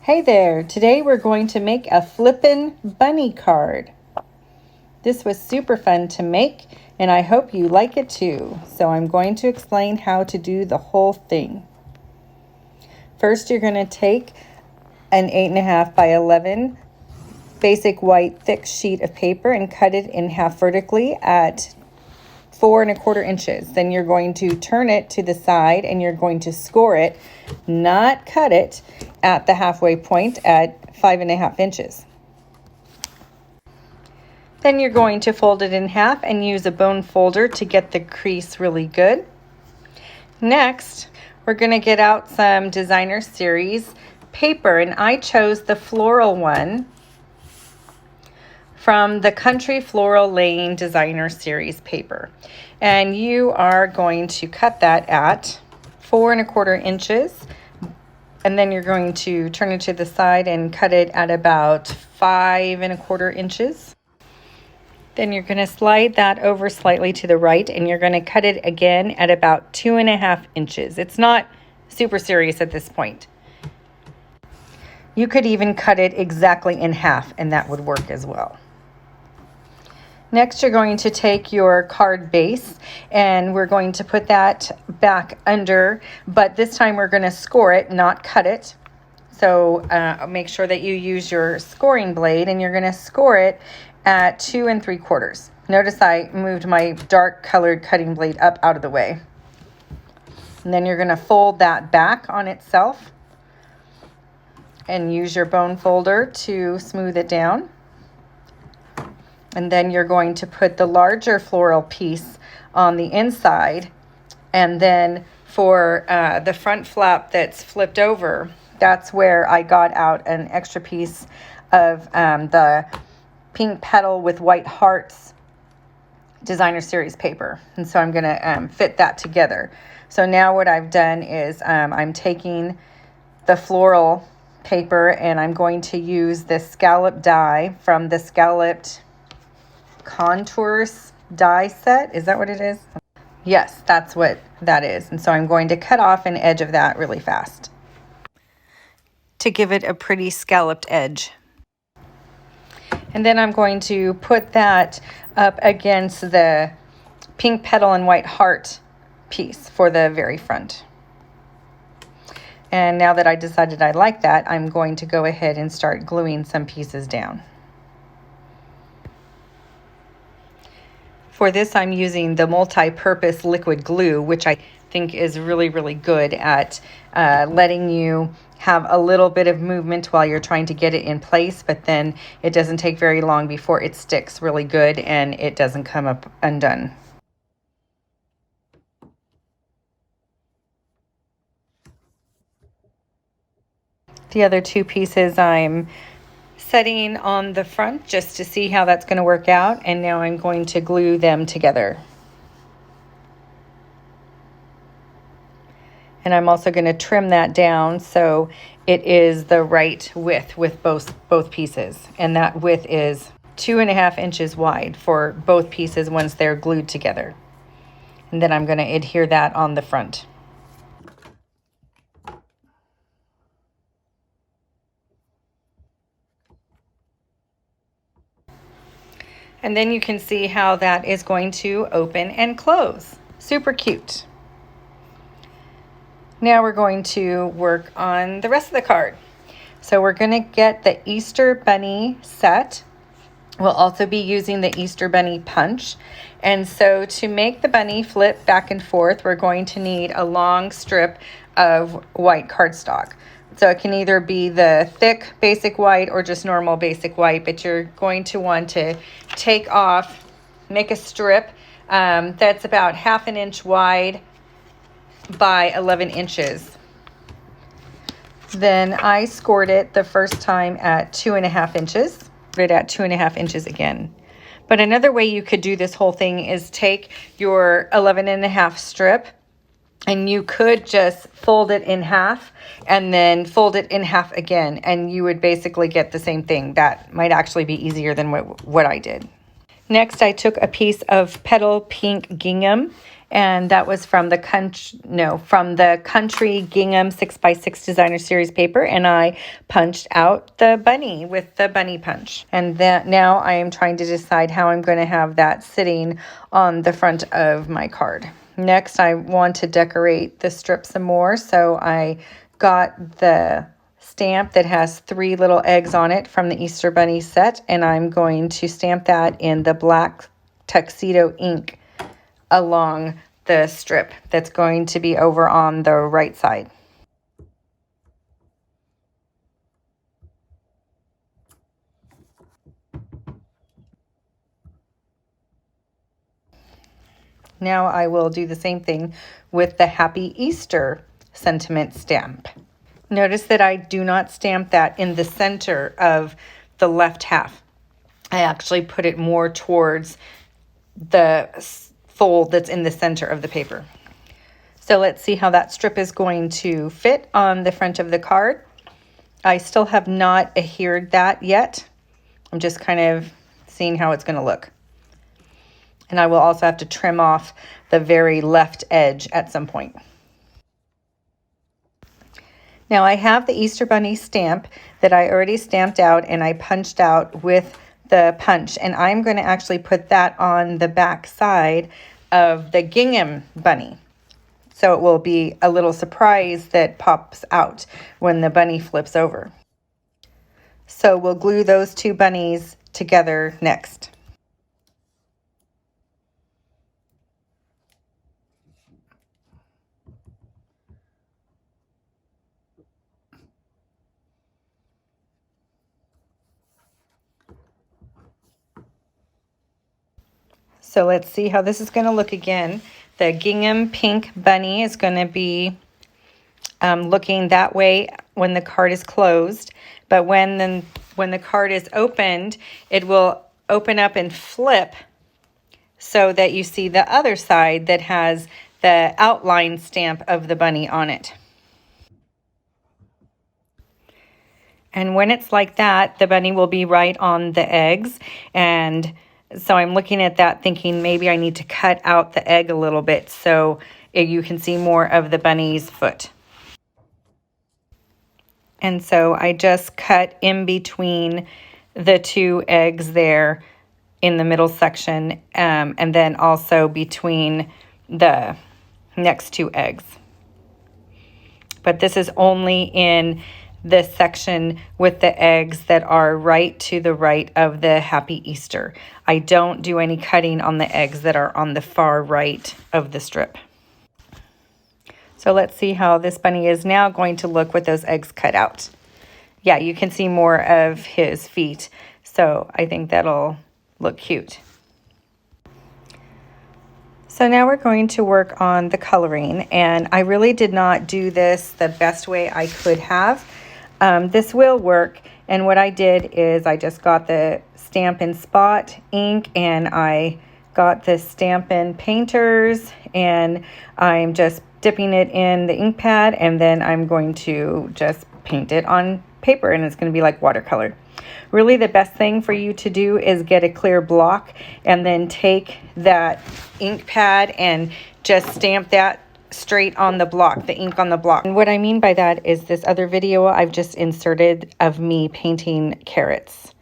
Hey there, today we're going to make a Flippin' bunny card. This was super fun to make and I hope you like it too. So I'm going to explain how to do the whole thing. First, you're going to take an 8.5 by 11 basic white thick sheet of paper and cut it in half vertically at 4¼ inches. Then you're going to turn it to the side and you're going to score it, not cut it, at the halfway point at 5½ inches. Then you're going to fold it in half and use a bone folder to get the crease really good. Next, we're going to get out some designer series paper, and I chose the floral one from the Country Floral Lane designer series paper. And you are going to cut that at 4¼ inches. And then you're going to turn it to the side and cut it at about 5¼ inches. Then you're going to slide that over slightly to the right and you're going to cut it again at about 2½ inches. It's not super serious at this point. You could even cut it exactly in half and that would work as well. Next, you're going to take your card base and we're going to put that back under, but this time we're going to score it, not cut it. So make sure that you use your scoring blade and you're going to score it at 2 3/4. Notice I moved my dark colored cutting blade up out of the way. And then you're going to fold that back on itself and use your bone folder to smooth it down. And then you're going to put the larger floral piece on the inside. And then for the front flap that's flipped over, that's where I got out an extra piece of the pink petal with white hearts designer series paper. And so I'm going to fit that together. So now what I've done is I'm taking the floral paper and I'm going to use this scallop die from the Scalloped Contours die set. Is that what it is? Yes, that's what that is. And so I'm going to cut off an edge of that really fast to give it a pretty scalloped edge. And then I'm going to put that up against the pink petal and white heart piece for the very front. And now that I decided I like that, I'm going to go ahead and start gluing some pieces down. For this, I'm using the multi-purpose liquid glue, which I think is really, really good at letting you have a little bit of movement while you're trying to get it in place, but then it doesn't take very long before it sticks really good and it doesn't come up undone. The other two pieces I'm setting on the front just to see how that's going to work out, and now I'm going to glue them together. And I'm also going to trim that down so it is the right width with both pieces, and that width is 2½ inches wide for both pieces once they're glued together. And then I'm going to adhere that on the front. And then you can see how that is going to open and close. Super cute. Now we're going to work on the rest of the card. So we're going to get the Easter Bunny set. We'll also be using the Easter Bunny punch. And so to make the bunny flip back and forth, we're going to need a long strip of white cardstock. So it can either be the thick basic white or just normal basic white, but you're going to want to take off, make a strip that's about 1/2 inch wide by 11 inches. Then I scored it the first time at 2½ inches, right at 2½ inches again. But another way you could do this whole thing is take your 11½ strip and you could just fold it in half and then fold it in half again, and you would basically get the same thing. That might actually be easier than what I did. Next, I took a piece of petal pink gingham And that was from the Country Gingham 6x6 Designer Series paper. And I punched out the bunny with the bunny punch. And that now I am trying to decide how I'm going to have that sitting on the front of my card. Next, I want to decorate the strip some more. So I got the stamp that has 3 little eggs on it from the Easter Bunny set. And I'm going to stamp that in the black tuxedo ink along the strip that's going to be over on the right side. Now I will do the same thing with the Happy Easter sentiment stamp. Notice that I do not stamp that in the center of the left half. I actually put it more towards the fold that's in the center of the paper. So let's see how that strip is going to fit on the front of the card. I still have not adhered that yet. I'm just kind of seeing how it's going to look. And I will also have to trim off the very left edge at some point. Now I have the Easter Bunny stamp that I already stamped out and I punched out with the punch. And I'm going to actually put that on the back side of the gingham bunny. So it will be a little surprise that pops out when the bunny flips over. So we'll glue those 2 bunnies together next. So let's see how this is going to look again. The gingham pink bunny is going to be looking that way when the card is closed. But when the card is opened, it will open up and flip so that you see the other side that has the outline stamp of the bunny on it. And when it's like that, the bunny will be right on the eggs. And so I'm looking at that thinking maybe I need to cut out the egg a little bit so you can see more of the bunny's foot. And so I just cut in between the 2 eggs there in the middle section, and then also between the next 2 eggs. But this is only in the section with the eggs that are right to the right of the Happy Easter. I don't do any cutting on the eggs that are on the far right of the strip. So let's see how this bunny is now going to look with those eggs cut out. Yeah, you can see more of his feet. So I think that'll look cute. So now we're going to work on the coloring, and I really did not do this the best way I could have. This will work, and what I did is I just got the Stampin' Spot ink and I got the Stampin' Painters, and I'm just dipping it in the ink pad, and then I'm going to just paint it on paper, and it's going to be like watercolor. Really, the best thing for you to do is get a clear block and then take that ink pad and just stamp that straight on the block, the ink on the block. And what I mean by that is this other video I've just inserted of me painting carrots.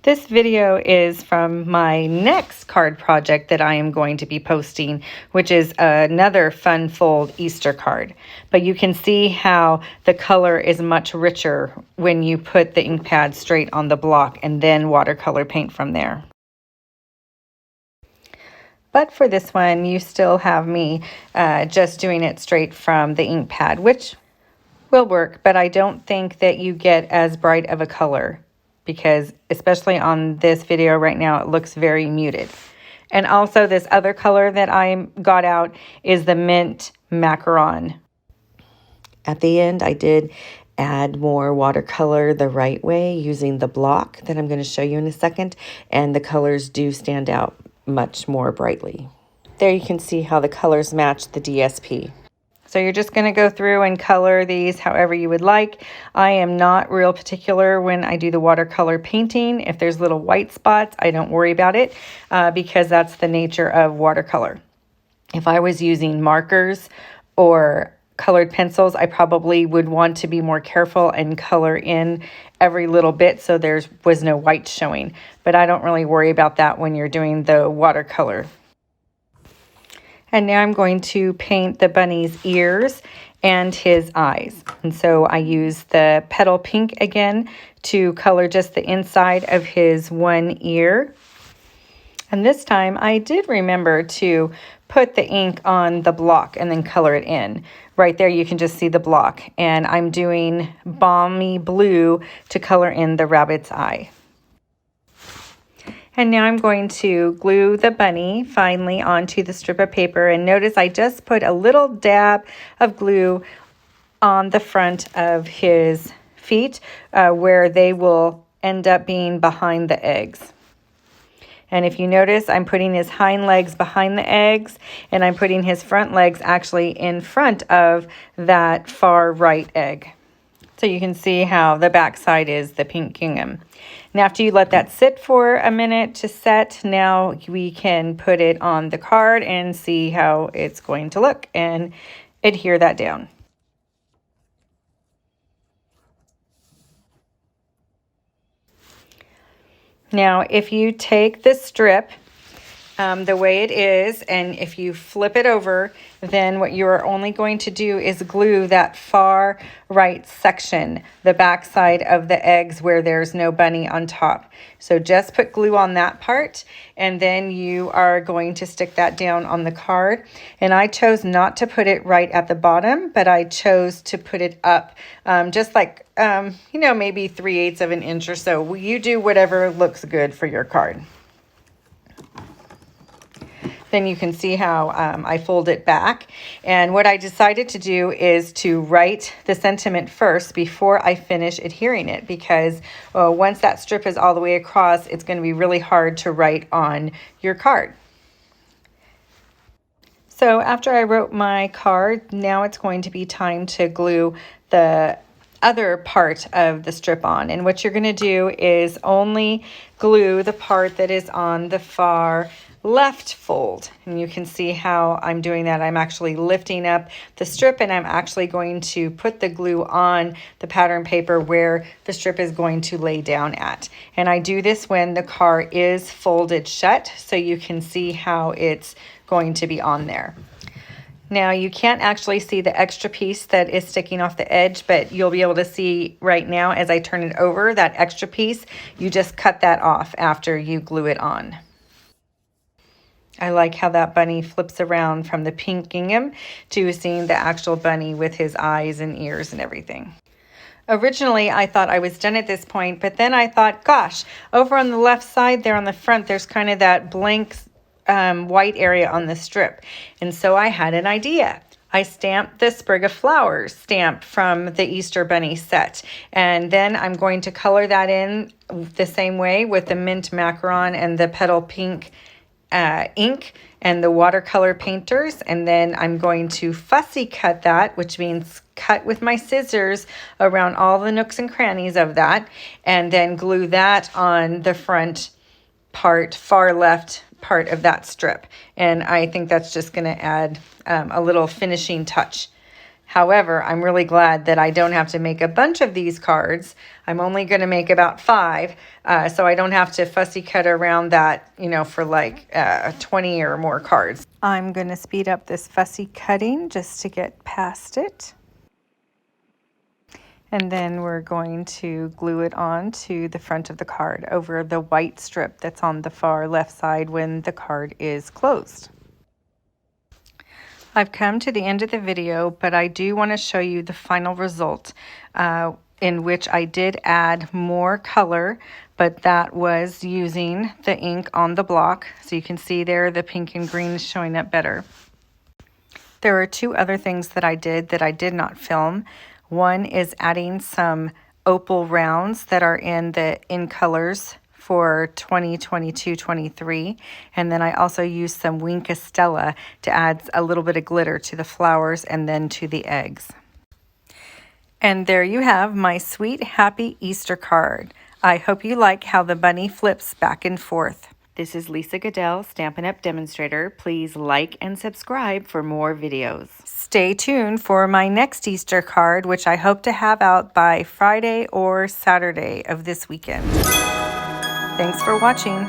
This video is from my next card project that I am going to be posting, which is another fun fold Easter card. But you can see how the color is much richer when you put the ink pad straight on the block and then watercolor paint from there. But for this one, you still have me just doing it straight from the ink pad, which will work, but I don't think that you get as bright of a color, because especially on this video right now, it looks very muted. And also this other color that I got out is the mint macaron. At the end, I did add more watercolor the right way using the block that I'm going to show you in a second, and the colors do stand out much more brightly. There you can see how the colors match the DSP. So you're just going to go through and color these however you would like. I am not real particular when I do the watercolor painting. If there's little white spots, I don't worry about it because that's the nature of watercolor. If I was using markers or colored pencils, I probably would want to be more careful and color in every little bit so there was no white showing. But I don't really worry about that when you're doing the watercolor. And now I'm going to paint the bunny's ears and his eyes. And so I use the petal pink again to color just the inside of his one ear. And this time I did remember to put the ink on the block and then color it in. Right there you can just see the block. And I'm doing balmy blue to color in the rabbit's eye. And now I'm going to glue the bunny finally onto the strip of paper. And notice I just put a little dab of glue on the front of his feet where they will end up being behind the eggs. And if you notice, I'm putting his hind legs behind the eggs, and I'm putting his front legs actually in front of that far right egg. So you can see how the back side is the pink gingham. And after you let that sit for a minute to set, now we can put it on the card and see how it's going to look and adhere that down. Now, if you take the strip the way it is, and if you flip it over, then what you are only going to do is glue that far right section, the back side of the eggs where there's no bunny on top. So just put glue on that part, and then you are going to stick that down on the card. And I chose not to put it right at the bottom, but I chose to put it up just like, you know, maybe 3/8 of an inch or so. You do whatever looks good for your card. Then you can see how I fold it back. And what I decided to do is to write the sentiment first before I finish adhering it, because once that strip is all the way across, it's going to be really hard to write on your card. So after I wrote my card, now it's going to be time to glue the other part of the strip on. And what you're going to do is only glue the part that is on the far left fold. And you can see how I'm doing that. I'm actually lifting up the strip, and I'm actually going to put the glue on the pattern paper where the strip is going to lay down at. And I do this when the card is folded shut, so you can see how it's going to be on there. Now you can't actually see the extra piece that is sticking off the edge, but you'll be able to see right now as I turn it over, that extra piece, you just cut that off after you glue it on. I like how that bunny flips around from the pink gingham to seeing the actual bunny with his eyes and ears and everything. Originally, I thought I was done at this point, but then I thought, gosh, over on the left side there on the front, there's kind of that blank white area on the strip. And so I had an idea. I stamped the sprig of flowers stamp from the Easter Bunny set. And then I'm going to color that in the same way with the mint macaron and the petal pink ink and the watercolor painters. And then I'm going to fussy cut that, which means cut with my scissors around all the nooks and crannies of that, and then glue that on the front part, far left part of that strip. And I think that's just going to add a little finishing touch. However, I'm really glad that I don't have to make a bunch of these cards. I'm only going to make about 5, so I don't have to fussy cut around that, you know, for like 20 or more cards. I'm going to speed up this fussy cutting just to get past it. And then we're going to glue it on to the front of the card over the white strip that's on the far left side when the card is closed. I've come to the end of the video, but I do want to show you the final result in which I did add more color, but that was using the ink on the block. So you can see there the pink and green is showing up better. There are 2 other things that I did not film. One is adding some opal rounds that are in colors for 2022-23, and then I also used some Wink Estella to add a little bit of glitter to the flowers and then to the eggs. And there you have my sweet happy Easter card. I hope you like how the bunny flips back and forth. This is Lisa Goodell, Stampin' Up! Demonstrator. Please like and subscribe for more videos. Stay tuned for my next Easter card, which I hope to have out by Friday or Saturday of this weekend. Thanks for watching.